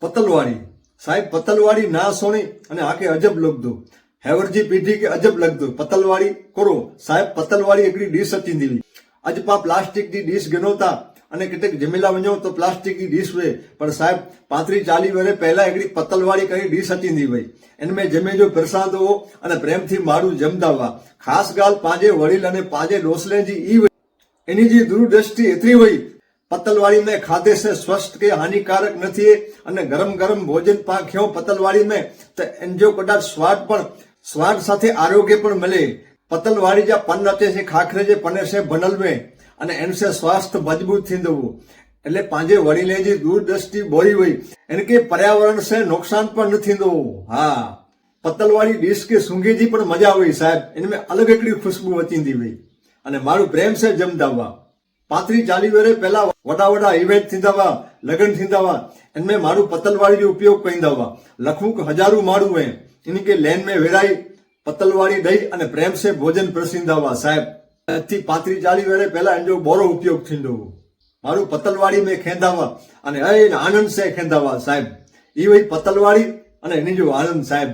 पतलवाड़ी साहेब पतलवाड़ी ना सोनी अने आके अजब लग दो हैवरजी पीढ़ी के अजब लग दो पतलवाड़ी करो साहेब पतलवाड़ी एकड़ी डिश अची हुई अज पा प्लास्टिक की डिश गणोता अने केटक जमेला वञो तो प्लास्टिक की डिश हुए पर साहेब 35-40 वर्ष पहला एकड़ी पतलवाड़ी कई डिश अची हुई भाई इनमें जमे जो प्रसाद हो अने प्रेम थी मारू जमदा हुआ खास गाल पांजे वडील अने पांजे डोसले जी ई एनी जी दूरदृष्टि एतरी हुई पतलवाड़ी में खाधे से स्वस्थ के हानिकारक नहीं अने गरम गरम भोजन पा ख्यो पतलवाड़ी में तो एनजो कदाच स्वाद साथे आरोग्य पण मिले पतलवाड़ी जा पन अचे से खाखरे जे पने से बनल में अने एनसे स्वास्थ्य मजबूत थींदो એટલે પાંજે વડીલે जी दूरदृष्टि बोरी हुई इनके पर्यावरण से नुकसान पण न थींदो हाँ पतलवाड़ी डिश के सूंघी जी पण मजा हुई साहब इनमें अलग एकड़ी खुशबू अचींदी हुई अने मारू प्रेम से जमदा हुआ 35-40 वर्ष पहला वडा वडा इवेंट थींदा हुआ लगन थींदा हुआ इनमें मारू पतलवाड़ी जो उपयोग कईंदा हुआ लखों के हजारों मारू है इनके लेन में वेराई पतलवाड़ी दही अने प्रेम से भोजन प्रसिंदा हुआ साहब 35-40 वर्ष पहला इनजो बोरो उपयोग थींदो हुओ मारू पतलवाड़ी में खेंदा हुआ अने आनंद से खेंदा हुआ साहब ई वही पतलवाड़ी अने इनी जो आनंद साहब।